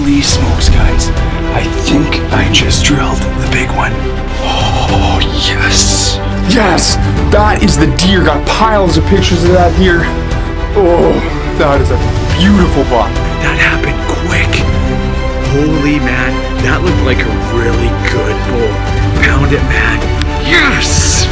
Holy smokes, guys. I think I just drilled the big one. Oh, yes. Yes, that is the deer. Got piles of pictures of that deer. Oh, that is a beautiful buck. That happened quick. Holy man, that looked like a really good bull. Pound it, man. Yes!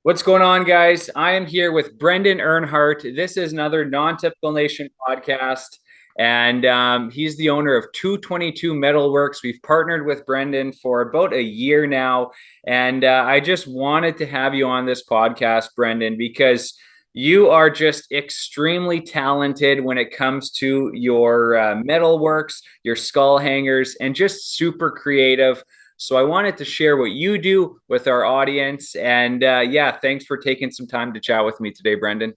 What's going on, guys? I am here with Brendon Ehrhardt. This is another Non-Typical Nation podcast, and he's the owner of 222 Metalworks. We've partnered with Brendon for about a year now, and I just wanted to have you on this podcast, Brendon, because you are just extremely talented when it comes to your metalworks, your skull hangers, and just super creative. So I wanted to share what you do with our audience. And yeah, thanks for taking some time to chat with me today, Brendon.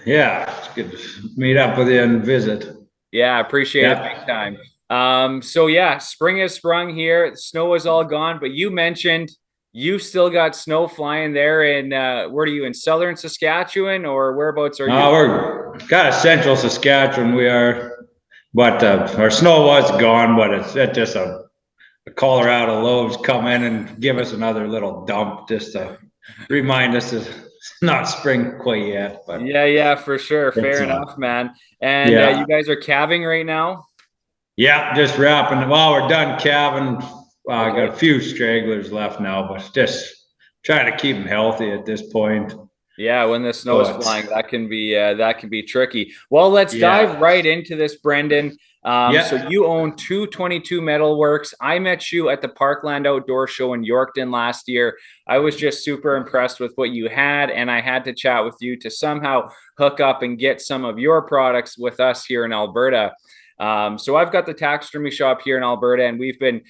Yeah, it's good to meet up with you and visit. Yeah, I appreciate it big time. So yeah, spring has sprung here. The snow is all gone, but you mentioned you've still got snow flying there in, where are you, in southern Saskatchewan, or whereabouts are you? We're kind of central Saskatchewan, we are, but our snow was gone, but it's just a Colorado lows come in and give us another little dump just to remind us it's not spring quite yet. But yeah, for sure. Fair enough, man. And you guys are calving right now? Yeah, just wrapping. Well, we're done calving. I got a few stragglers left now, but just trying to keep them healthy at this point. Yeah, when the snow is flying, that can be tricky. Well, let's dive right into this, Brendon. So you own 222 Metalworks. I met you at the Parkland Outdoor Show in Yorkton last year. I was just super impressed with what you had, and I had to chat with you to somehow hook up and get some of your products with us here in Alberta. So I've got the taxidermy shop here in Alberta, and we've been,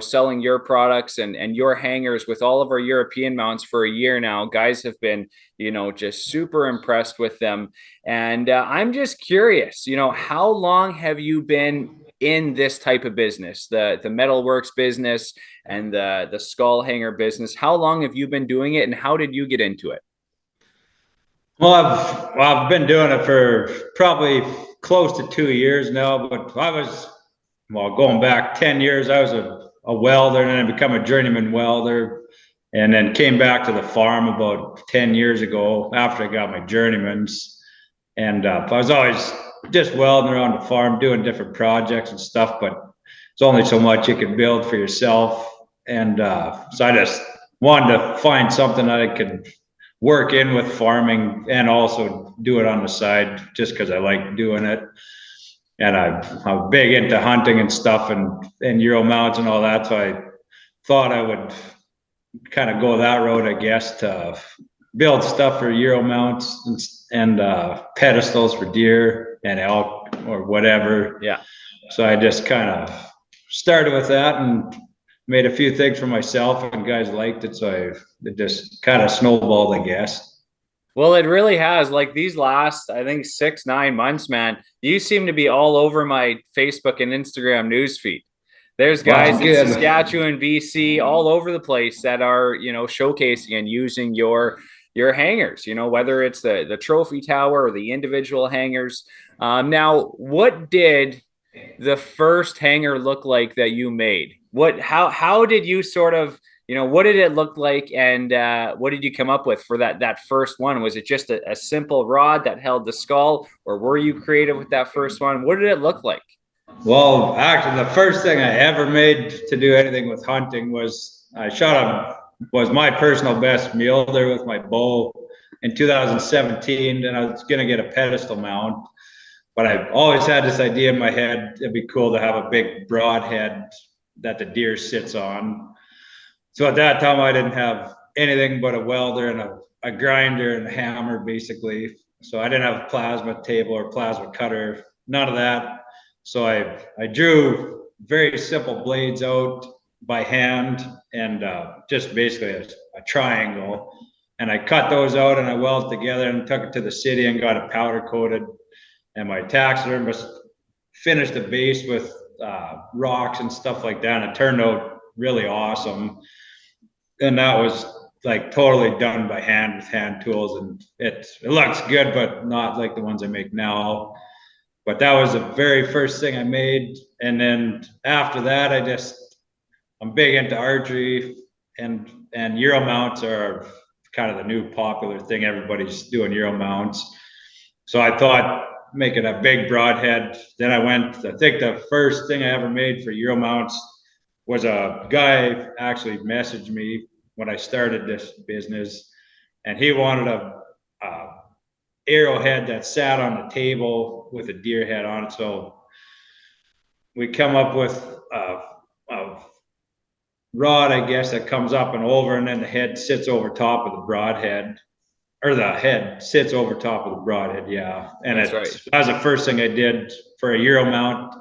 selling your products and your hangers with all of our European mounts for a year now. Guys have been, just super impressed with them. And I'm just curious, how long have you been in this type of business, the metalworks business and the skull hanger business? How long have you been doing it, and how did you get into it? Well, I've been doing it for probably close to 2 years now, but I was, going back 10 years, I was a welder, and then I became a journeyman welder, and then came back to the farm about 10 years ago after I got my journeymans. And I was always just welding around the farm, doing different projects and stuff, but it's only so much you can build for yourself. And so I just wanted to find something that I could work in with farming and also do it on the side just because I like doing it. And I'm big into hunting and stuff and Euro mounts and all that. So I thought I would kind of go that road, I guess, to build stuff for Euro mounts and pedestals for deer and elk or whatever. Yeah. So I just kind of started with that and made a few things for myself, and guys liked it. So it just kind of snowballed, I guess. Well, it really has. Like these last, I think 6-9 months, man, you seem to be all over my Facebook and Instagram newsfeed. There's guys in Saskatchewan, BC, all over the place that are, showcasing and using your hangers, whether it's the trophy tower or the individual hangers. Now, what did the first hanger look like that you made? How did you sort of, what did it look like, and what did you come up with for that first one? Was it just a simple rod that held the skull, or were you creative with that first one? What did it look like? Well, actually, the first thing I ever made to do anything with hunting was was my personal best mule deer with my bow in 2017, and I was going to get a pedestal mount. But I've always had this idea in my head, it'd be cool to have a big broad head that the deer sits on. So at that time, I didn't have anything but a welder and a grinder and a hammer, basically. So I didn't have a plasma table or plasma cutter, none of that. So I drew very simple blades out by hand and just basically a triangle. And I cut those out and I welded together and took it to the city and got it powder coated. And my taxidermist finished the base with rocks and stuff like that, and it turned out really awesome. And that was like totally done by hand with hand tools, and it looks good, but not like the ones I make now. But that was the very first thing I made. And then after that, I'm big into archery, and Euro mounts are kind of the new popular thing. Everybody's doing Euro mounts. So I thought making a big broadhead. Then I think the first thing I ever made for Euro mounts was a guy actually messaged me when I started this business, and he wanted a arrowhead that sat on the table with a deer head on it. So we come up with a rod, I guess, that comes up and over, and then the head sits over top of the broadhead, or the head sits over top of the broadhead. Yeah. And that was the first thing I did for a Euro mount,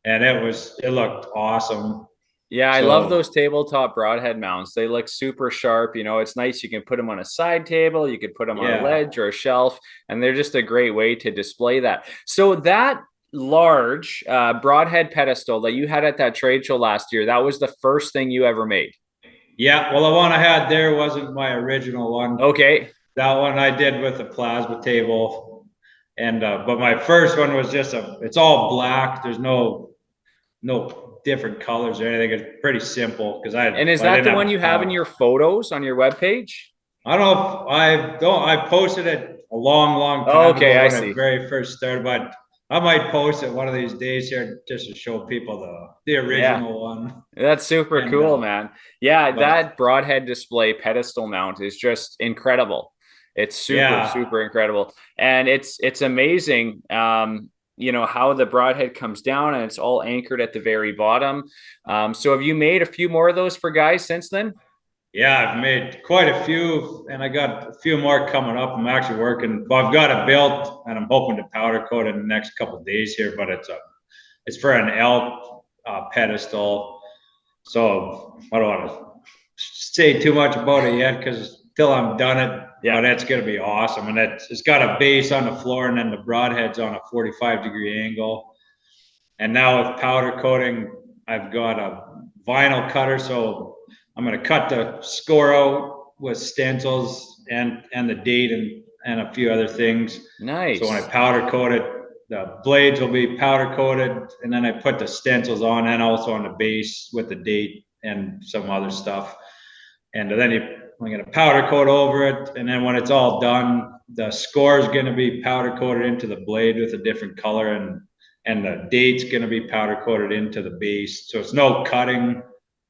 and it looked awesome. Yeah, I love those tabletop broadhead mounts. They look super sharp. You know, it's nice. You can put them on a side table. You could put them on a ledge or a shelf, and they're just a great way to display that. So that large broadhead pedestal that you had at that trade show last year, that was the first thing you ever made? Yeah, well, the one I had there wasn't my original one. Okay. That one I did with a plasma table. And but my first one was just it's all black. There's no different colors or anything. It's pretty simple because And is that the one you have in your photos on your webpage? I don't know if I posted it a long time ago when I very first started, but I might post it one of these days here just to show people the original one. That's super cool, man. Yeah, that broadhead display pedestal mount is just incredible. It's super incredible. And it's amazing, you know, how the broadhead comes down and it's all anchored at the very bottom. So have you made a few more of those for guys since then? Yeah, I've made quite a few, and I got a few more coming up. I'm actually working. Well, I've got it built, and I'm hoping to powder coat in the next couple of days here. But it's for an elk pedestal. So I don't want to say too much about it yet, because till I'm done it, but it's going to be awesome. And it's got a base on the floor, and then the broadhead's on a 45-degree angle. And now with powder coating, I've got a vinyl cutter, so I'm going to cut the score out with stencils and the date and a few other things. Nice. So when I powder coat it, the blades will be powder coated, and then I put the stencils on, and also on the base with the date and some other stuff. And then I'm going to powder coat over it. And then when it's all done, the score is going to be powder coated into the blade with a different color, and the date's going to be powder coated into the base. So it's no cutting.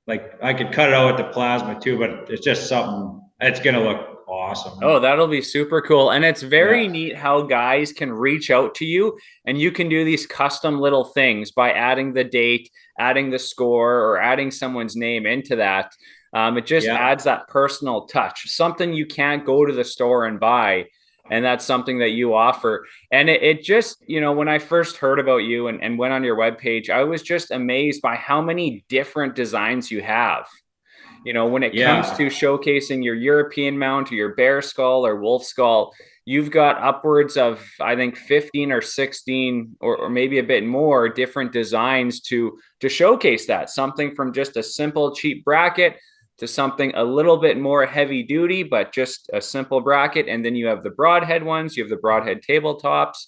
Like, I could cut it out with the plasma too, but it's just something, it's going to look awesome. Oh, that'll be super cool. And it's very neat how guys can reach out to you, and you can do these custom little things by adding the date, adding the score, or adding someone's name into that. It just adds that personal touch, something you can't go to the store and buy. And that's something that you offer. And it just, you know, when I first heard about you and went on your webpage, I was just amazed by how many different designs you have. You know, when it comes to showcasing your European mount or your bear skull or wolf skull, you've got upwards of, I think, 15 or 16 or maybe a bit more different designs to showcase that. Something from just a simple cheap bracket to something a little bit more heavy duty, but just a simple bracket. And then you have the broadhead ones, you have the broadhead tabletops.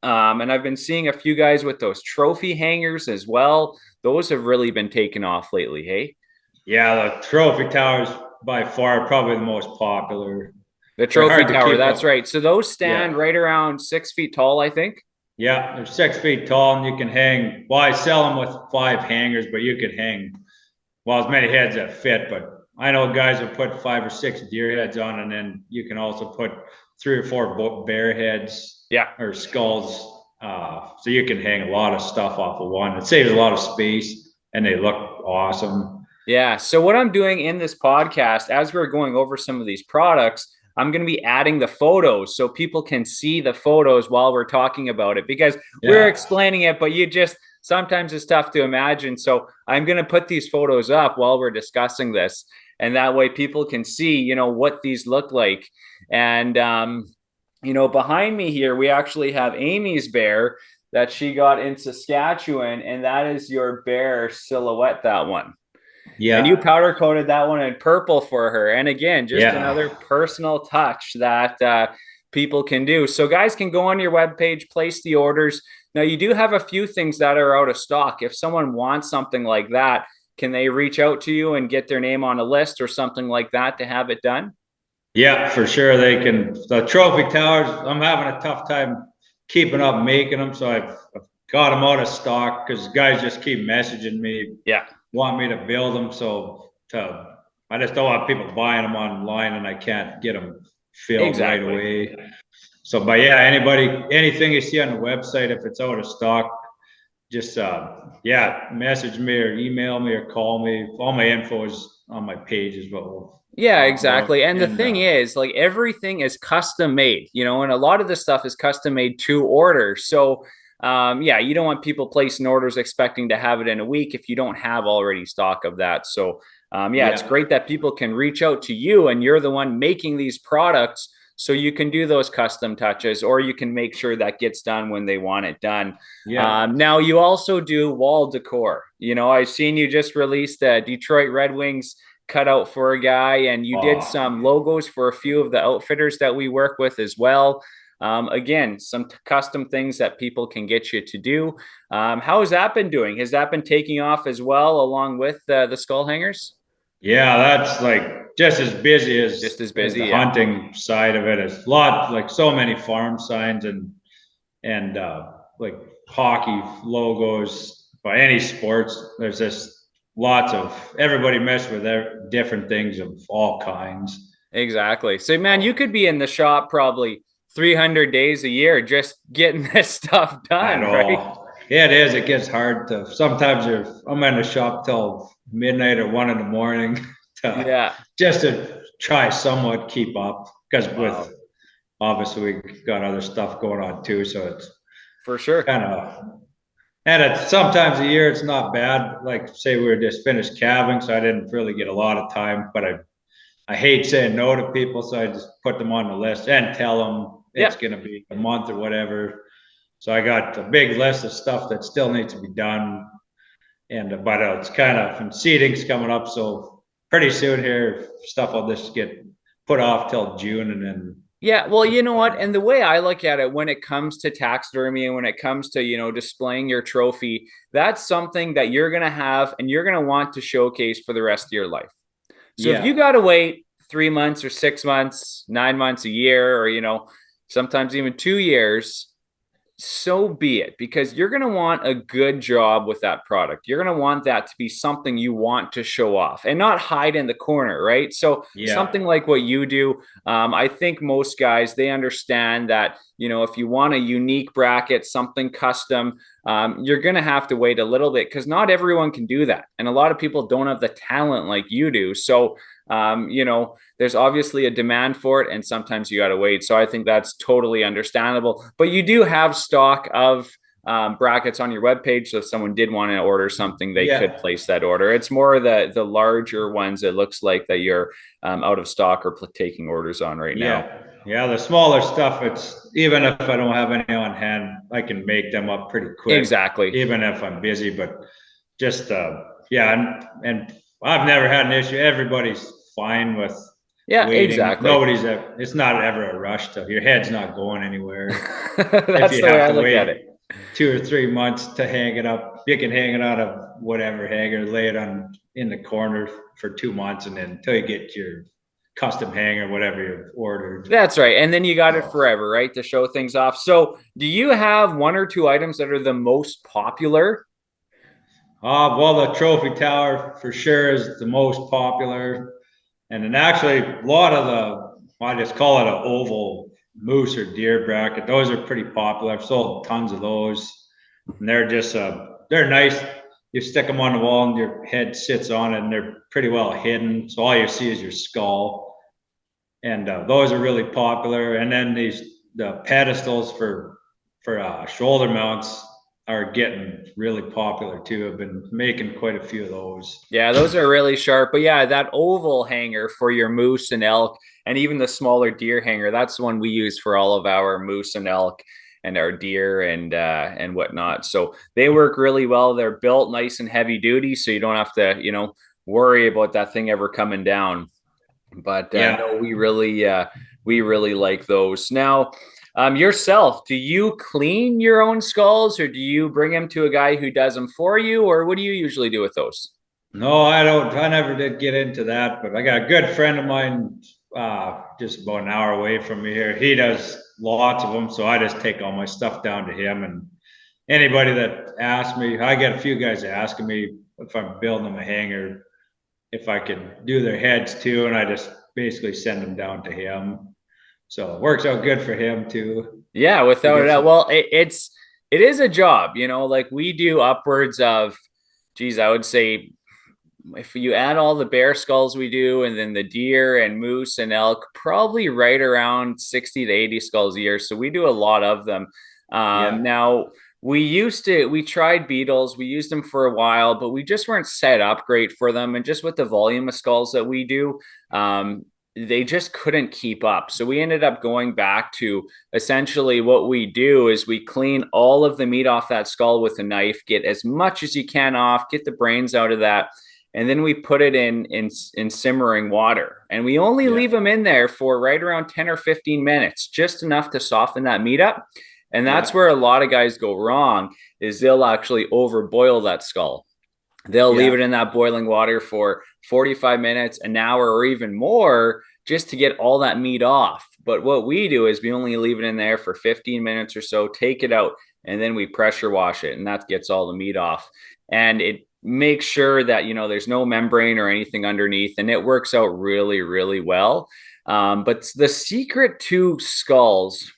And I've been seeing a few guys with those trophy hangers as well. Those have really been taken off lately, hey? Yeah, the trophy tower is by far probably the most popular. The trophy tower, that's right. So those stand right around 6 feet tall, I think. Yeah, they're 6 feet tall, and you can hang, well, I sell them with 5 hangers, but you could hang, well, as many heads that fit. But I know guys will put 5 or 6 deer heads on, and then you can also put 3 or 4 bear heads or skulls. So you can hang a lot of stuff off of one. It saves a lot of space, and they look awesome. Yeah. So what I'm doing in this podcast, as we're going over some of these products, I'm going to be adding the photos so people can see the photos while we're talking about it, because we're explaining it, but sometimes it's tough to imagine. So I'm going to put these photos up while we're discussing this, and that way people can see, you know, what these look like. And, you know, behind me here, we actually have Amy's bear that she got in Saskatchewan, and that is your bear silhouette, that one. Yeah. And you powder coated that one in purple for her. And again, just another personal touch that people can do. So guys can go on your webpage, place the orders. Now you do have a few things that are out of stock. If someone wants something like that, can they reach out to you and get their name on a list or something like that to have it done? Yeah, for sure. They can. The trophy towers, I'm having a tough time keeping up making them. So I've got them out of stock because guys just keep messaging me. Yeah. Want me to build them. So I just don't want people buying them online and I can't get them filled right away. So, but yeah, anything you see on the website, if it's out of stock, just, message me or email me or call me. All my info is on my page as well. Yeah, exactly. And the thing is, like, everything is custom made, you know, and a lot of this stuff is custom made to order. So, you don't want people placing orders expecting to have it in a week if you don't have already stock of that. So, it's great that people can reach out to you and you're the one making these products. So you can do those custom touches, or you can make sure that gets done when they want it done. Yeah. Now you also do wall decor. You know, I've seen you just released a Detroit Red Wings cutout for a guy, and you did some logos for a few of the outfitters that we work with as well. Again, some custom things that people can get you to do. How has that been doing? Has that been taking off as well, along with the skull hangers? Yeah, that's like just as busy as the hunting side of it. It's a lot, like so many farm signs and like hockey logos by any sports. There's just lots of everybody mess with different things of all kinds. Exactly. So man, you could be in the shop probably 300 days a year just getting this stuff done, right? Yeah, it is. It gets hard to sometimes. I'm in the shop till midnight or 1 a.m. just to try somewhat keep up, because with obviously we got other stuff going on too, so it's for sure kind of. And it's sometimes a year it's not bad. Like say we were just finished calving, so I didn't really get a lot of time, but I hate saying no to people, so I just put them on the list and tell them it's going to be a month or whatever. So I got a big list of stuff that still needs to be done. And but it's kind of, and seeding's coming up, so pretty soon here stuff will just get put off till June, and then well, you know what? And the way I look at it when it comes to taxidermy and when it comes to, you know, displaying your trophy, that's something that you're going to have and you're going to want to showcase for the rest of your life. So if you got to wait 3 months or 6 months, 9 months, a year, or, you know, sometimes even 2 years, so be it, because you're going to want a good job with that product. You're going to want that to be something you want to show off and not hide in the corner, right? So something like what you do, I think most guys, they understand that, you know, if you want a unique bracket, something custom, you're going to have to wait a little bit, because not everyone can do that. And a lot of people don't have the talent like you do. So you know, there's obviously a demand for it, and sometimes you got to wait. So I think that's totally understandable. But you do have stock of brackets on your webpage, so if someone did want to order something, they could place that order. It's more the larger ones, it looks like, that you're out of stock or taking orders on right now. Yeah, the smaller stuff, it's even if I don't have any on hand, I can make them up pretty quick. Exactly. Even if I'm busy, but just and I've never had an issue. Everybody's fine with waiting. Exactly. It's not ever a rush to, your head's not going anywhere. That's the way I look at it. 2 or 3 months to hang it up, you can hang it out of whatever hanger, lay it in the corner for 2 months, and then until you get your custom hanger, whatever you've ordered. That's right. And then you got it forever, right, to show things off. So do you have 1 or 2 items that are the most popular? Well, the trophy tower for sure is the most popular. And then actually a lot of I just call it an oval moose or deer bracket. Those are pretty popular. I've sold tons of those. And they're just, they're nice. You stick them on the wall and your head sits on it, and they're pretty well hidden. So all you see is your skull. And those are really popular. And then the pedestals for shoulder mounts are getting really popular too. I've been making quite a few of those. Yeah, those are really sharp. But yeah, that oval hanger for your moose and elk, and even the smaller deer hanger, that's the one we use for all of our moose and elk. and our deer and whatnot. So they work really well. They're built nice and heavy duty, so you don't have to, worry about that thing ever coming down. But no, we really like those. Now, yourself, do you clean your own skulls, or do you bring them to a guy who does them for you, or what do you usually do with those? No, I don't. I never did get into that, but I got a good friend of mine, just about an hour away from me here. He does lots of them, so I just take all my stuff down to him. And anybody that asks me, I get a few guys asking me if I'm building them a hanger, if I could do their heads too, and I just basically send them down to him. So it works out good for him too. Yeah, without a doubt. Well, it is a job, like we do upwards of, geez, I would say if you add all the bear skulls we do, and then the deer and moose and elk, probably right around 60 to 80 skulls a year. So we do a lot of them. Now we tried beetles, we used them for a while, but we just weren't set up great for them. And just with the volume of skulls that we do, they just couldn't keep up. So we ended up going back to essentially what we do is we clean all of the meat off that skull with a knife, get as much as you can off, get the brains out of that. And then we put it in simmering water, and we only leave them in there for right around 10 or 15 minutes, just enough to soften that meat up. And that's where a lot of guys go wrong, is they'll actually overboil that skull. They'll leave it in that boiling water for 45 minutes, an hour, or even more, just to get all that meat off. But what we do is we only leave it in there for 15 minutes or so, take it out, and then we pressure wash it, and that gets all the meat off. And it makes sure that, there's no membrane or anything underneath, and it works out really, really well. But the secret to skulls,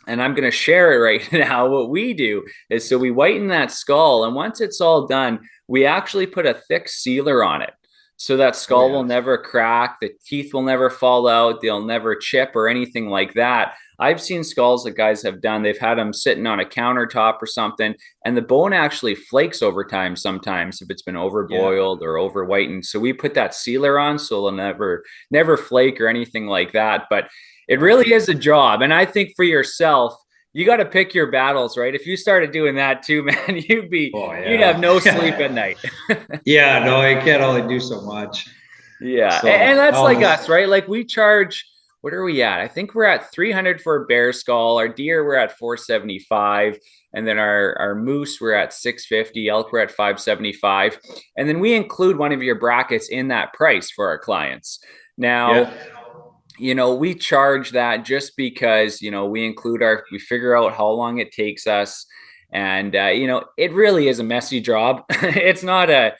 and I'm going to share it right now, what we do is, so we whiten that skull, and once it's all done, we actually put a thick sealer on it. So that skull will never crack, the teeth will never fall out, they'll never chip or anything like that. I've seen skulls that guys have done, they've had them sitting on a countertop or something, and the bone actually flakes over time sometimes if it's been overboiled or over whitened. So we put that sealer on so it'll never flake or anything like that. But it really is a job. And I think for yourself, you got to pick your battles, right? If you started doing that too, man, you'd have no sleep at night. Yeah, no, you can't only do so much. Yeah. So, and that's like us, right? Like we charge, what are we at? I think we're at 300 for a bear skull. Our deer, we're at 475. And then our moose, we're at 650. Elk, we're at 575. And then we include one of your brackets in that price for our clients. Now, we charge that just because, we figure out how long it takes us. And, it really is a messy job. It's not a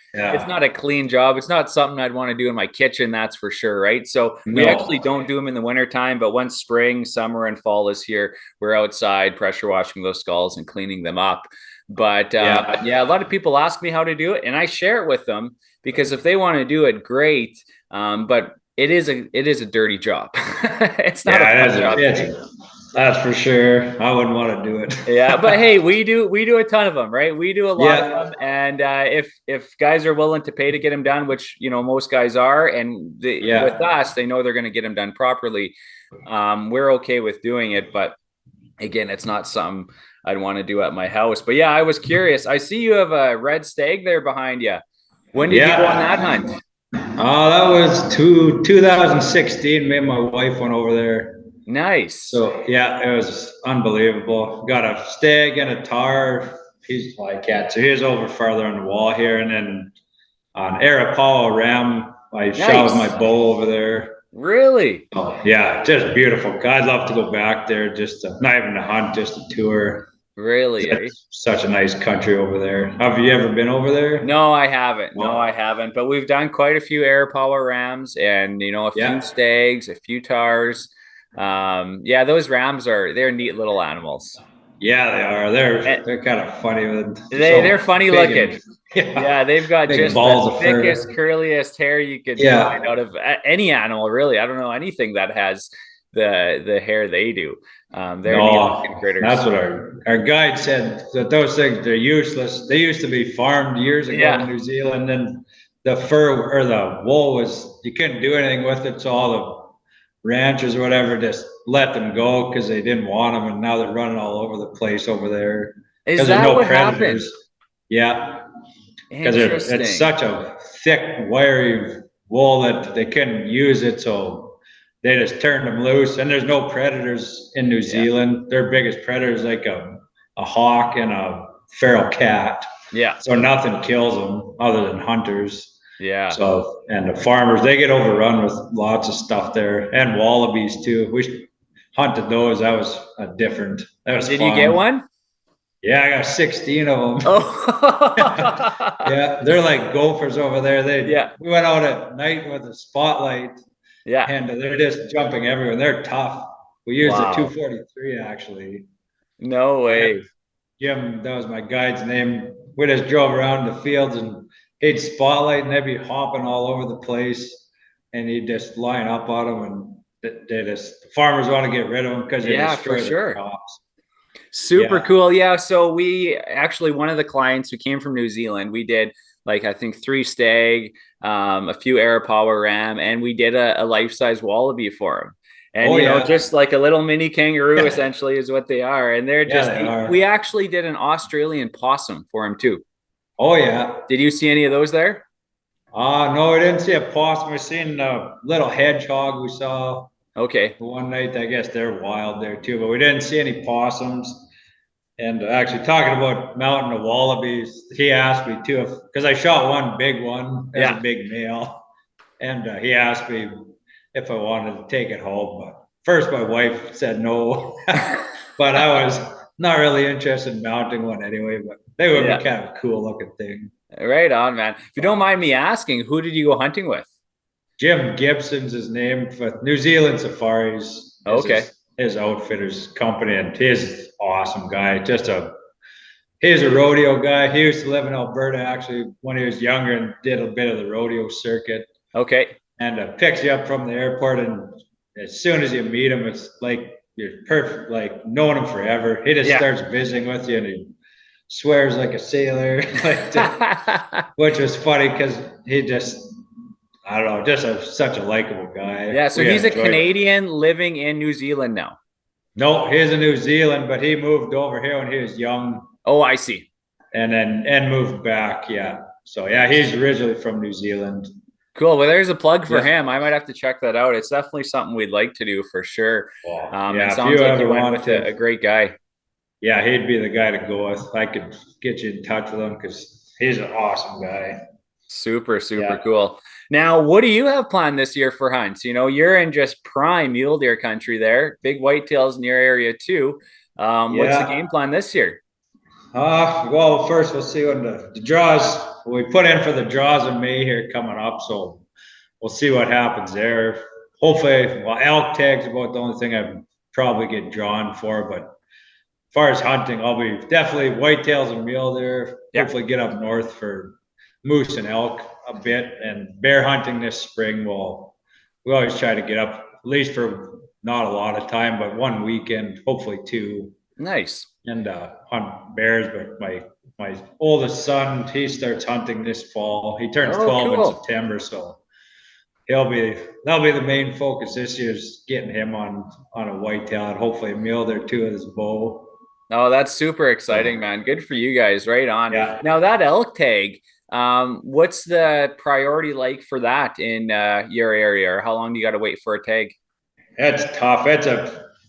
clean job. It's not something I'd want to do in my kitchen. That's for sure. Right. So we actually don't do them in the wintertime, but once spring, summer, and fall is here, we're outside pressure washing those skulls and cleaning them up. But a lot of people ask me how to do it, and I share it with them, because if they want to do it, great. But it is a dirty job. It's not a fun job. That's for sure. I wouldn't want to do it. Yeah, but hey, we do a ton of them, right? We do a lot of them, and if guys are willing to pay to get them done, which most guys are, and with us, they know they're going to get them done properly. We're okay with doing it, but again, it's not something I'd want to do at my house. But yeah, I was curious. I see you have a red stag there behind you. When did you go on that hunt? Oh, that was 2016. Me and my wife went over there. Nice. So yeah, it was unbelievable. Got a stag and a tar. He's like cat. So he's over farther on the wall here, and then on Arapaho ram, I shot with my bow over there. Really? Oh yeah, just beautiful. I'd love to go back there, just not even to hunt, just to tour. Really? It's such a nice country over there. Have you ever been over there? No, I haven't. Wow. No, I haven't. But we've done quite a few Arapaho rams, and a few stags, a few tars. Those rams they're neat little animals. Yeah, they are. They're kind of funny. They're funny looking. They've got just the thickest, curliest hair you could find out of any animal, really. I don't know anything that has the hair they do. They're neat looking critters. That's what our guide said, that those things, they're useless. They used to be farmed years ago in New Zealand, and the fur or the wool you couldn't do anything with it, so all ranchers or whatever just let them go because they didn't want them, and now they're running all over the place over there Is because there's that no what predators. happened? Yeah, because it's Interesting. such a thick, wiry wool that they couldn't use it, so they just turned them loose. And there's no predators in New Yeah. Zealand. Their biggest predators like a hawk and a feral cat. Yeah. So nothing kills them other than hunters. Yeah. So, and the farmers, they get overrun with lots of stuff there, and wallabies too. We hunted those. That was different. That was Did fun. you get one? Yeah, I got 16 of them. Oh. Yeah, they're like gophers over there. Yeah. We went out at night with a spotlight, Yeah. and they're just jumping everywhere. They're tough. We used a 243 actually. No way. Jim, that was my guide's name. We just drove around the fields and he'd spotlight and they'd be hopping all over the place, and he'd just line up on them, and the farmers want to get rid of them because they destroy their crops. Super cool. Yeah. So we actually, one of the clients who came from New Zealand, we did like, I think 3 stag, a few Arapawa ram, and we did a life-size wallaby for him. And, just like a little mini kangaroo essentially is what they are. And they're just, we actually did an Australian possum for him too. Oh yeah. Did you see any of those there? No, we didn't see a possum. We seen a little hedgehog we saw. Okay. One night. I guess they're wild there too, but we didn't see any possums. And actually talking about mounting the wallabies, he asked me too, because I shot one big one as a big male. And he asked me if I wanted to take it home. But first my wife said no, but I was not really interested in mounting one anyway, but they would be kind of a cool looking thing. Right on, man. If you don't mind me asking, who did you go hunting with? Jim Gibson's his name, with New Zealand Safaris. Okay. His outfitter's company, and he's awesome guy. He's a rodeo guy. He used to live in Alberta actually when he was younger and did a bit of the rodeo circuit. Okay. And picks you up from the airport, and as soon as you meet him, it's like you're perfect, like knowing him forever. He just starts visiting with you, and he swears like a sailor, which was funny because he just, I don't know, just such a likable guy. Yeah, so he's a Canadian living in New Zealand now. No, he's in New Zealand, but he moved over here when he was young. Oh, I see. And moved back, yeah. So yeah, he's originally from New Zealand. Cool. Well, there's a plug for him. I might have to check that out. It's definitely something we'd like to do for sure. It sounds like you went with a great guy. Yeah, he'd be the guy to go with. I could get you in touch with him because he's an awesome guy. Super cool. Now, what do you have planned this year for hunts? You know, you're in just prime mule deer country there. Big whitetails in your area too. What's the game plan this year? Well, first we'll see when the draws, we put in for the draws in May here coming up. So we'll see what happens there. Hopefully, well, elk tags about the only thing I'd probably get drawn for, but as far as hunting, I'll be definitely whitetails and mule deer. Hopefully get up north for moose and elk a bit, and bear hunting this spring. We always try to get up at least for not a lot of time, but one weekend, hopefully 2. Nice. And hunt bears. But my oldest son, he starts hunting this fall. He turns 12 in September, so that'll be the main focus this year, is getting him on a whitetail and hopefully a mule deer too with his bow. Oh, that's super exciting, man. Good for you guys. Right on. Yeah. Now that elk tag, what's the priority like for that in your area, or how long do you got to wait for a tag? That's tough.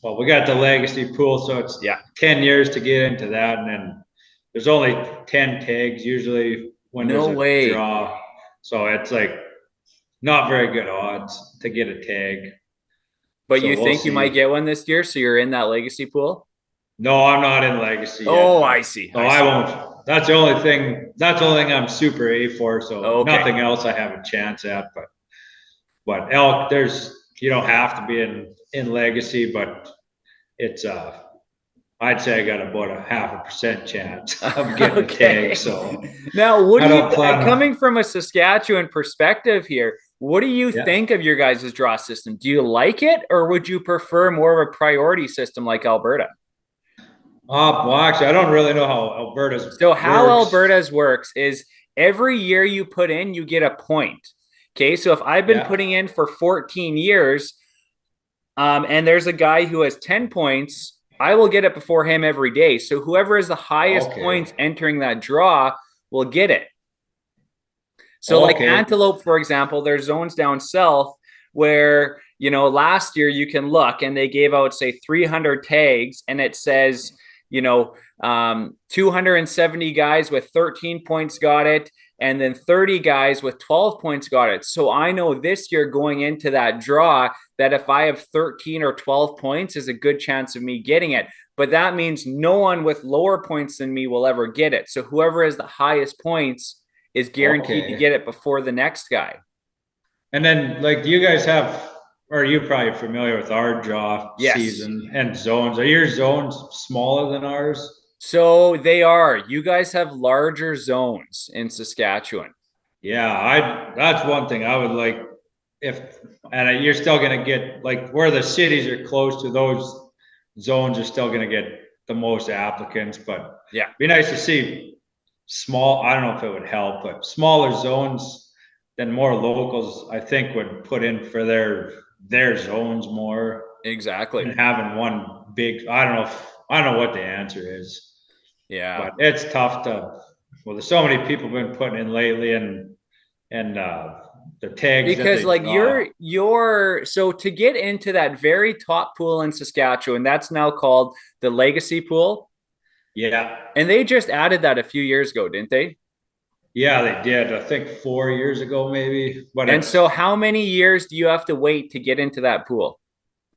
Well, we got the legacy pool, so it's 10 years to get into that, and then there's only 10 tags usually when there's a draw. So it's like not very good odds to get a tag. But so you think you might get one this year, so you're in that legacy pool? No, I'm not in legacy yet. Oh, I see. So I won't. That's the only thing I'm super A for. So nothing else I have a chance at. But elk, you don't have to be in legacy, but it's I'd say I got about a 0.5% chance of getting a tag. So now, what do you coming from a Saskatchewan perspective here? What do you think of your guys' draw system? Do you like it, or would you prefer more of a priority system like Alberta? Well, actually, I don't really know how Alberta's. So how Alberta's works is every year you put in, you get a point. Okay, so if I've been putting in for 14 years, And there's a guy who has 10 points. I will get it before him every day. So whoever has the highest points entering that draw will get it. So like Antelope, for example, there's zones down south where, you know, last year you can look and they gave out, say, 300 tags and it says, you know, 270 guys with 13 points got it. And then 30 guys with 12 points got it. So I know this year going into that draw that if I have 13 or 12 points is a good chance of me getting it. But that means no one with lower points than me will ever get it. So whoever has the highest points is guaranteed to get it before the next guy. And then, like, do you guys have, or are you probably familiar with our draw season and zones? Are your zones smaller than ours? So they are. You guys have larger zones in Saskatchewan. Yeah, that's one thing I would like. And you're still going to get, like, where the cities are close to, those zones are still going to get the most applicants. But yeah, be nice to see small, I don't know if it would help, but smaller zones, then more locals, I think, would put in for their zones more. Exactly. And having one big, I don't know what the answer is. Yeah. But it's tough well, there's so many people been putting in lately, and the tags. Because like you're so to get into that very top pool in Saskatchewan, that's now called the Legacy Pool. Yeah. And they just added that a few years ago, didn't they? Yeah, they did. I think 4 years ago, maybe. And so how many years do you have to wait to get into that pool?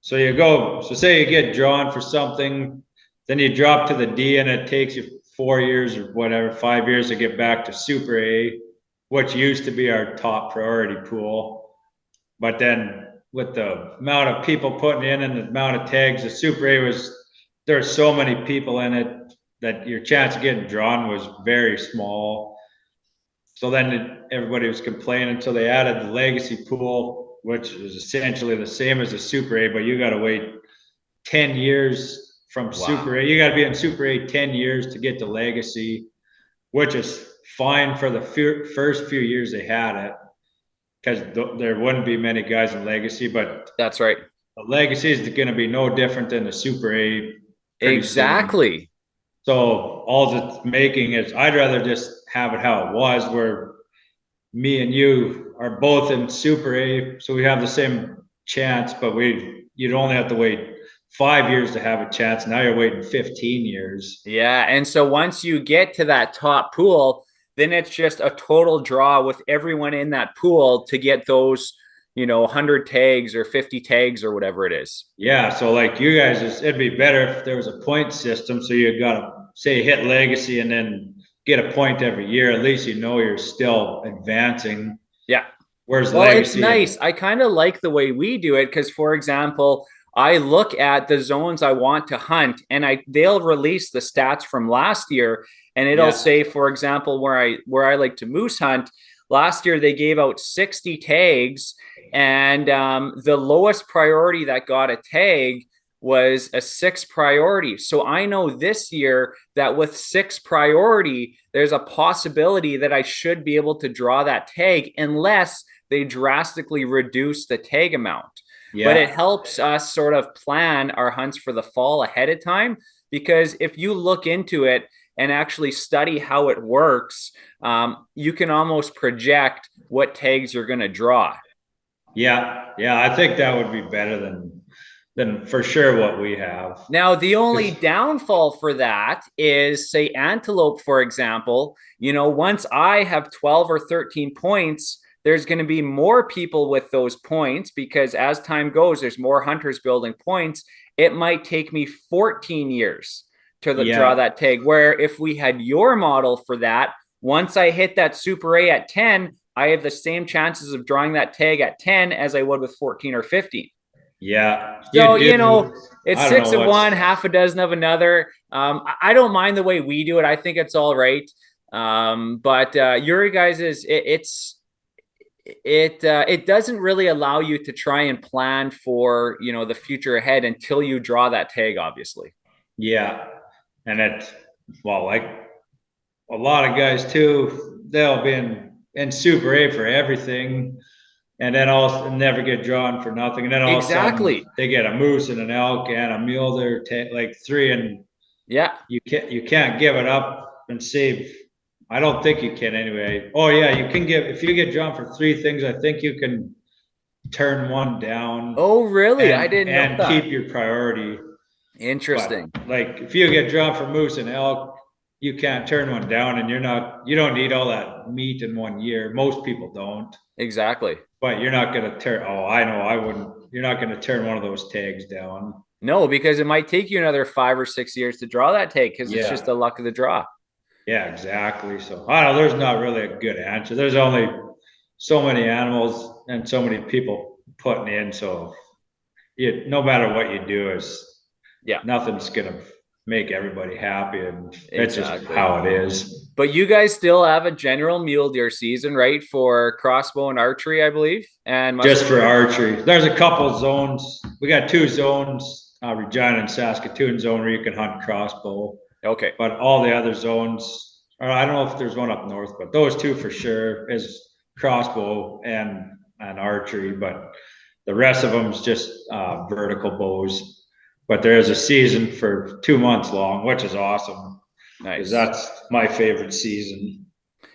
So say you get drawn for something, then you drop to the D and it takes you 4 years or whatever, 5 years to get back to Super A, which used to be our top priority pool. But then with the amount of people putting in and the amount of tags, the Super A there's so many people in it that your chance of getting drawn was very small. So then everybody was complaining until they added the Legacy Pool, which is essentially the same as the Super A, but you got to wait 10 years from Super A. You got to be in Super A 10 years to get to Legacy, which is fine for the first few years they had it, because there wouldn't be many guys in Legacy. But that's right. The Legacy is going to be no different than the Super A. Exactly. Soon. So all it's making is, I'd rather just have it how it was, where me and you are both in Super A, so we have the same chance, but you'd only have to wait 5 years to have a chance. Now you're waiting 15 years. Yeah, and so once you get to that top pool, then it's just a total draw with everyone in that pool to get those, 100 tags or 50 tags or whatever it is. Yeah, so like you guys, it'd be better if there was a point system, so you got to say hit Legacy and then get a point every year. At least you're still advancing. Yeah. Whereas Legacy, it's nice. I kind of like the way we do it because, for example, I look at the zones I want to hunt, and they'll release the stats from last year, and it'll say, for example, where I like to moose hunt. Last year they gave out 60 tags, and the lowest priority that got a tag was a 6 priority. So I know this year that with 6 priority, there's a possibility that I should be able to draw that tag unless they drastically reduce the tag amount. Yeah. But it helps us sort of plan our hunts for the fall ahead of time, because if you look into it and actually study how it works, you can almost project what tags you're going to draw. Yeah. I think that would be better than for sure what we have. Now, the only downfall for that is, say, Antelope, for example, once I have 12 or 13 points, there's going to be more people with those points, because as time goes, there's more hunters building points. It might take me 14 years to draw that tag. Where if we had your model for that, once I hit that Super A at 10, I have the same chances of drawing that tag at 10 as I would with 14 or 15. Yeah. So, it's 6 of one, half a dozen of another. I don't mind the way we do it. I think it's all right. But your guys it doesn't really allow you to try and plan for, the future ahead until you draw that tag, obviously. Yeah. And like a lot of guys too, they'll be in Super A for everything. and then also never get drawn for nothing. And then all of a sudden they get a moose and an elk and a mule deer, like 3, and you can't give it up and save. I don't think you can anyway. Oh yeah, you can if you get drawn for 3 things, I think you can turn one down. Oh really? I didn't know and that. Keep your priority. Interesting. But, like if you get drawn for moose and elk, you can't turn one down, and you don't need all that meat in 1 year. Most people don't. Exactly. But you're not going to turn. Oh, I know I wouldn't. You're not going to turn one of those tags down. No, because it might take you another 5 or 6 years to draw that tag, because it's just the luck of the draw. Yeah, exactly. So I don't know. There's not really a good answer. There's only so many animals and so many people putting in. So no matter what you do, nothing's going to make everybody happy, and it's just how it is. But you guys still have a general mule deer season, right? For crossbow and archery, I believe. And just for archery, there's a couple zones. We got 2 zones, Regina and Saskatoon zone, where you can hunt crossbow. Okay. But all the other zones, or I don't know if there's one up north, but those 2 for sure is crossbow and archery. But the rest of them is just vertical bows. But there is a season for 2 months long, which is awesome. Nice. That's my favorite season.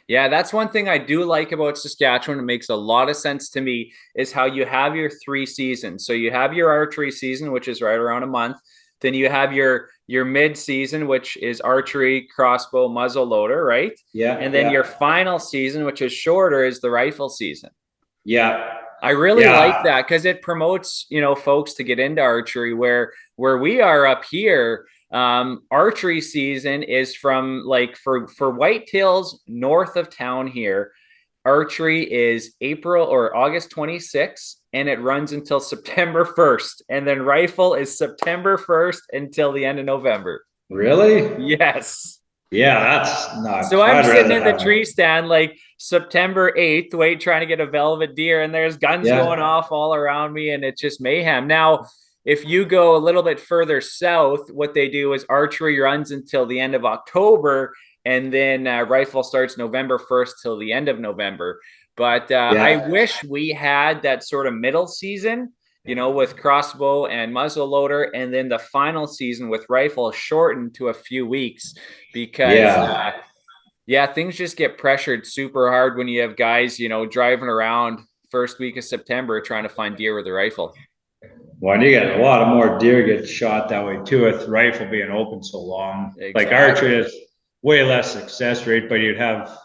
Yeah, that's one thing I do like about Saskatchewan. It makes a lot of sense to me, is how you have your 3 seasons. So you have your archery season, which is right around a month. Then you have your mid season, which is archery, crossbow, muzzle loader, right? Yeah. And then your final season, which is shorter, is the rifle season. Yeah. I really like that, because it promotes, folks to get into archery. Where we are up here, archery season is from, like, for whitetails north of town here, archery is April or August 26th, and it runs until September 1st. And then rifle is September 1st until the end of November. Really? Yes. Yeah, that's not. So I'm sitting in the tree stand like September 8th, trying to get a velvet deer, and there's guns going off all around me, and it's just mayhem. Now, if you go a little bit further south, what they do is archery runs until the end of October, and then rifle starts November 1st till the end of November. But I wish we had that sort of middle season, with crossbow and muzzle loader, and then the final season with rifle shortened to a few weeks, because things just get pressured super hard when you have guys, driving around first week of September trying to find deer with a rifle. Well, and you get a lot of more deer get shot that way too, with rifle being open so long. Exactly. Like archery is way less success rate, but you'd have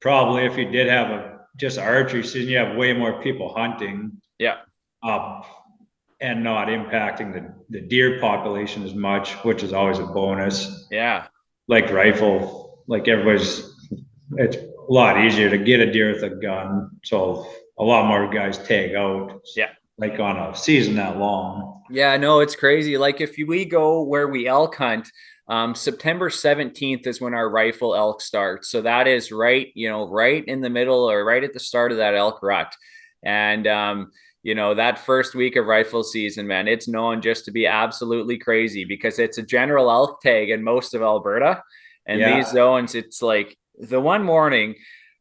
probably, if you did have just archery season, you have way more people hunting. Yeah. And not impacting the deer population as much, which is always a bonus. Yeah. Like rifle, like it's a lot easier to get a deer with a gun. So a lot more guys tag out. Yeah. Like on a season that long. Yeah, no, it's crazy. Like if we go where we elk hunt, September 17th is when our rifle elk starts. So that is right in the middle, or right at the start of that elk rut. And, that first week of rifle season, man, it's known just to be absolutely crazy, because it's a general elk tag in most of Alberta. And these zones, it's like the one morning,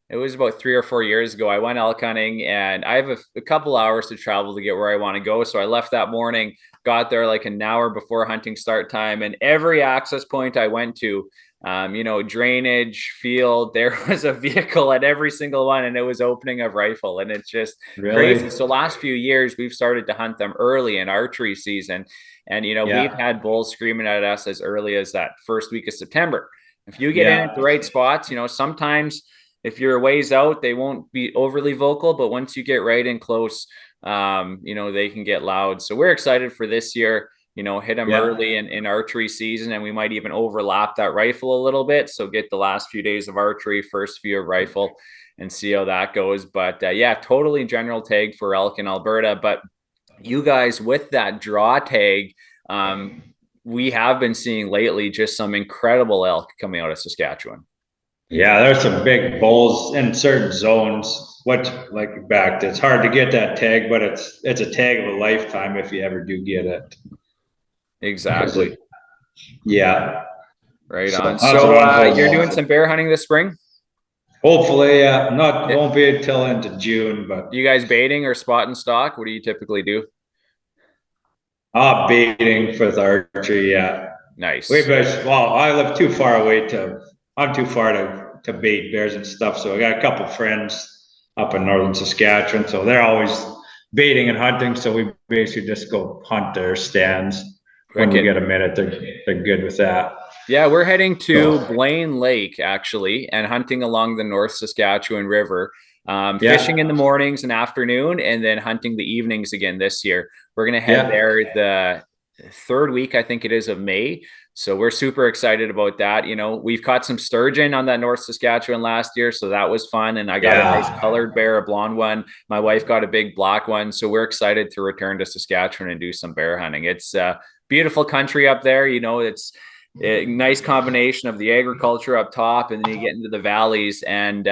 it was about 3 or 4 years ago, I went elk hunting, and I have a couple hours to travel to get where I want to go. So I left that morning, got there like an hour before hunting start time, and every access point I went to, drainage, field, there was a vehicle at every single one, and it was opening of rifle, and it's just crazy. So last few years, we've started to hunt them early in archery season, and we've had bulls screaming at us as early as that first week of September. If you get in at the right spots, sometimes if you're a ways out, they won't be overly vocal, but once you get right in close, they can get loud. So we're excited for this year. Hit them early in archery season, and we might even overlap that rifle a little bit. So get the last few days of archery, first few of rifle, and see how that goes. But totally general tag for elk in Alberta. But you guys, with that draw tag, we have been seeing lately just some incredible elk coming out of Saskatchewan. Yeah, there's some big bulls in certain zones. It's hard to get that tag, but it's a tag of a lifetime if you ever do get it. Exactly. Yeah. Right on. So you're doing some bear hunting this spring? Hopefully, won't be until into June. But you guys baiting or spot and stock? What do you typically do? Baiting with archery. Yeah, nice. I live too far away I'm too far to bait bears and stuff. So I got a couple friends up in northern Saskatchewan, so they're always baiting and hunting. So we basically just go hunt their stands when we get a minute. They're good with that. Yeah, we're heading to Blaine Lake actually, and hunting along the North Saskatchewan River. Fishing in the mornings and afternoon, and then hunting the evenings again this year. We're going to head there the third week, I think it is, of May. So we're super excited about that. You know, we've caught some sturgeon on that North Saskatchewan last year, so that was fun. And I got a nice colored bear, a blonde one. My wife got a big black one. So we're excited to return to Saskatchewan and do some bear hunting. It's a beautiful country up there. You know, it's a nice combination of the agriculture up top, and then you get into the valleys, and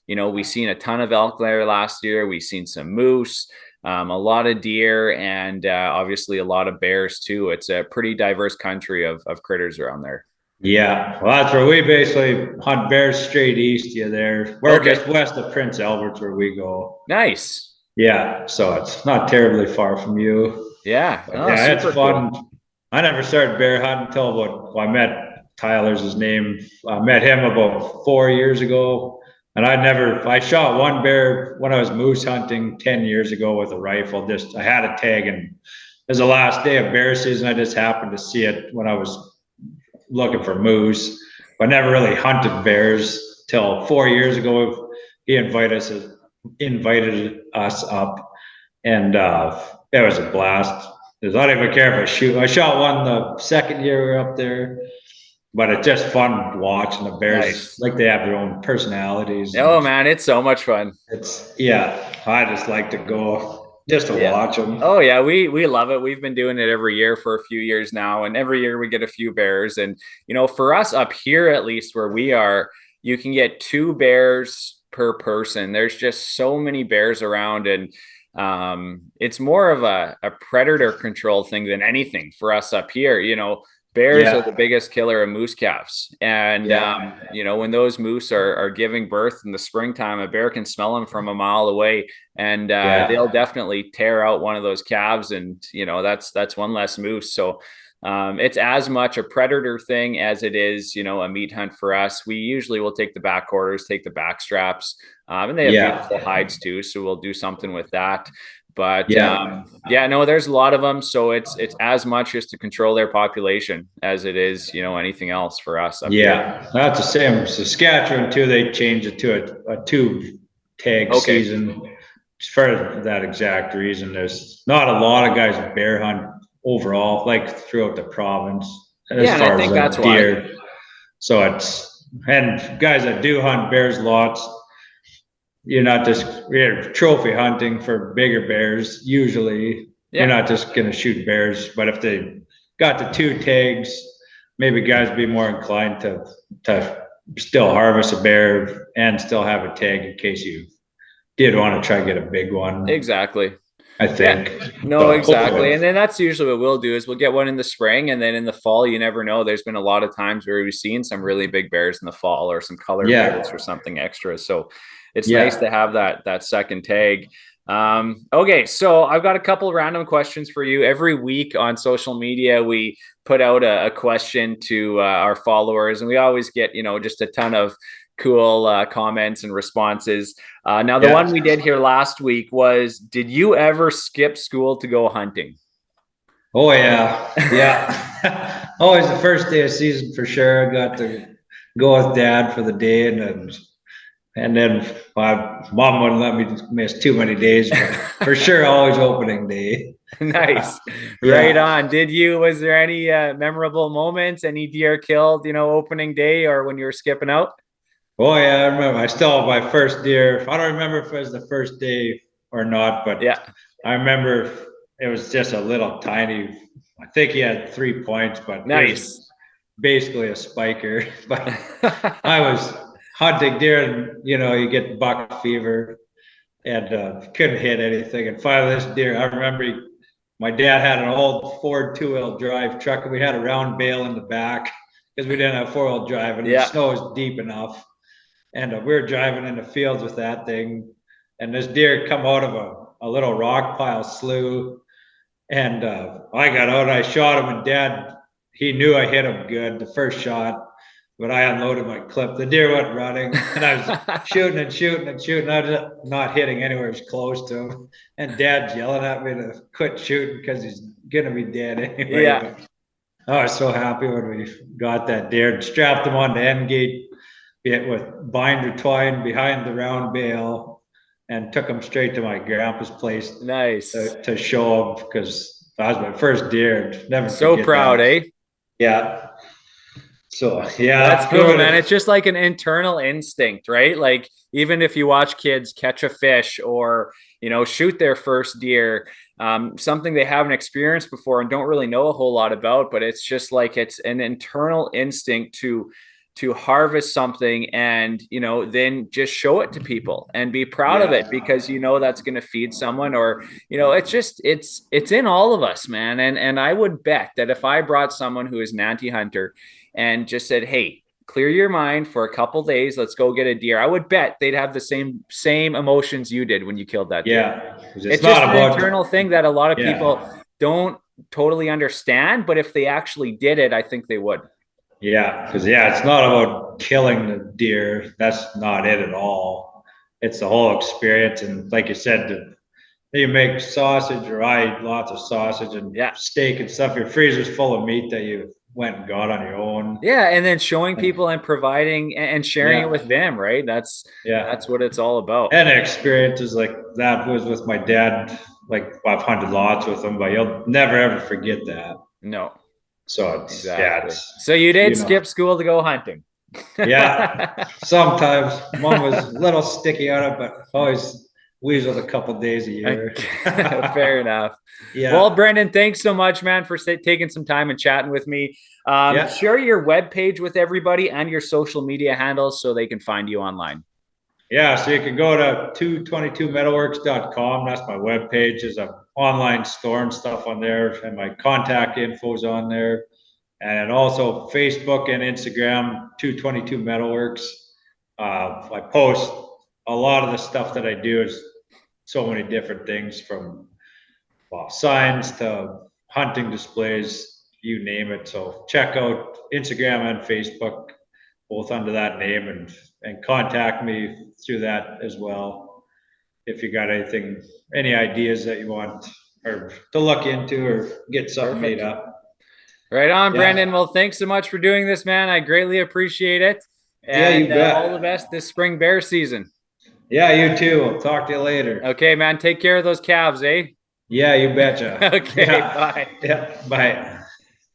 you know, we've seen a ton of elk there last year. We've seen some moose, a lot of deer, and obviously a lot of bears too. It's a pretty diverse country of critters around there. Yeah, well, that's where we basically hunt bears straight east of there. We're just west of Prince Albert's where we go. Nice. Yeah, so it's not terribly far from you. Yeah, it's fun. Cool. I never started bear hunting until I met Tyler's his name. I met him about 4 years ago. And I shot one bear when I was moose hunting 10 years ago with a rifle. I had a tag, and it was the last day of bear season. I just happened to see it when I was looking for moose. But never really hunted bears till 4 years ago. He invited us up, and it was a blast. I don't even care if I shoot. I shot one the second year we were up there, but it's just fun watching the bears. Nice. Like they have their own personalities. Oh man, it's so much fun. I just like to go just to watch them. Oh yeah, we love it. We've been doing it every year for a few years now, and every year we get a few bears. And you know, for us up here, at least where we are, you can get 2 bears per person. There's just so many bears around, and it's more of a predator control thing than anything for us up here. You know, bears are the biggest killer of moose calves, and you know, when those moose are giving birth in the springtime, a bear can smell them from a mile away, and they'll definitely tear out one of those calves, and you know, that's one less moose. So it's as much a predator thing as it is, you know, a meat hunt for us. We usually will take the back quarters, take the back straps, and they have beautiful hides too, so we'll do something with that. But no, there's a lot of them, so it's as much just to control their population as it is, you know, anything else for us up here. That's the same. Saskatchewan too, they changed it to a 2 tag season for that exact reason. There's not a lot of guys bear hunt overall, like throughout the province. And I think that's deer. Why. So and guys that do hunt bears lots, you're not just trophy hunting for bigger bears. Usually you're not just going to shoot bears, but if they got the 2 tags, maybe guys be more inclined to still harvest a bear and still have a tag in case you did want to try to get a big one. Exactly. I think. Exactly. And then that's usually what we'll do is we'll get one in the spring, and then in the fall, you never know. There's been a lot of times where we've seen some really big bears in the fall, or some colored bears or something extra. So it's nice to have that second tag. Okay, so I've got a couple of random questions for you. Every week on social media, we put out a question to our followers, and we always get, you know, just a ton of cool comments and responses. Now, the one we did here last week was, did you ever skip school to go hunting? Oh, yeah. Always the first day of season for sure. I got to go with Dad for the day, and then my mom wouldn't let me miss too many days, but for sure, always opening day. Nice. Right on. Was there any memorable moments, any deer killed, you know, opening day or when you were skipping out? Oh yeah, I remember. I still have my first deer. I don't remember if it was the first day or not, but I remember it was just a little tiny. I think he had 3 points, but nice. Basically a spiker. But I was hunting deer, and you know, you get buck fever, and couldn't hit anything. And finally, this deer, I remember my dad had an old Ford 2-wheel drive truck, and we had a round bale in the back because we didn't have 4-wheel drive, and the snow was deep enough. And we were driving in the fields with that thing, and this deer come out of a little rock pile slough. And I got out, I shot him, and Dad, he knew I hit him good the first shot, but I unloaded my clip. The deer went running, and I was shooting and shooting and shooting. I was not hitting anywhere as close to him. And Dad's yelling at me to quit shooting because he's going to be dead anyway. Yeah. But I was so happy when we got that deer and strapped him on the end gate with binder twine behind the round bale, and took him straight to my grandpa's place. Nice. To show him, because that was my first deer. Never so proud, that. eh? Yeah. So yeah, that's cool, man. It's just like an internal instinct, right? Like even if you watch kids catch a fish or, you know, shoot their first deer, something they haven't experienced before and don't really know a whole lot about, but it's just like, it's an internal instinct to harvest something and, you know, then just show it to people and be proud of it, because, you know, that's going to feed someone, or, you know, it's just, it's in all of us, man. And I would bet that if I brought someone who is an anti-hunter and just said, hey, clear your mind for a couple days, let's go get a deer, I would bet they'd have the same emotions you did when you killed that deer. Yeah. It's just an internal thing that a lot of people don't totally understand, but if they actually did it, I think they would. Yeah, because it's not about killing the deer. That's not it at all. It's the whole experience. And like you said, you make sausage, or I eat lots of sausage and steak and stuff. Your freezer's full of meat that you went and got on your own. Yeah, and then showing people and providing and sharing it with them, right? That's what it's all about. And experiences like that was with my dad. Like I've hunted lots with him, but you'll never ever forget that. No. So it's, so you did skip school to go hunting. Yeah, sometimes Mom was a little sticky on it, but always weaseled a couple days a year. Fair enough. Yeah. Well, Brendon, thanks so much, man, for taking some time and chatting with me. Share your webpage with everybody and your social media handles so they can find you online. Yeah, so you can go to 222metalworks.com. That's my webpage. There's an online store and stuff on there, and my contact info's on there. And also Facebook and Instagram, 222 Metalworks. I post a lot of the stuff that I do is so many different things, from signs to hunting displays, you name it. So check out Instagram and Facebook, both under that name, and contact me through that as well. If you got anything, any ideas that you want or to look into or get something made up. Right on, Brendon. Well, thanks so much for doing this, man. I greatly appreciate it. And you bet. All the best this spring bear season. Yeah, you too. I'll talk to you later. Okay, man. Take care of those calves, eh? Yeah, you betcha. Okay, bye. Yeah, bye.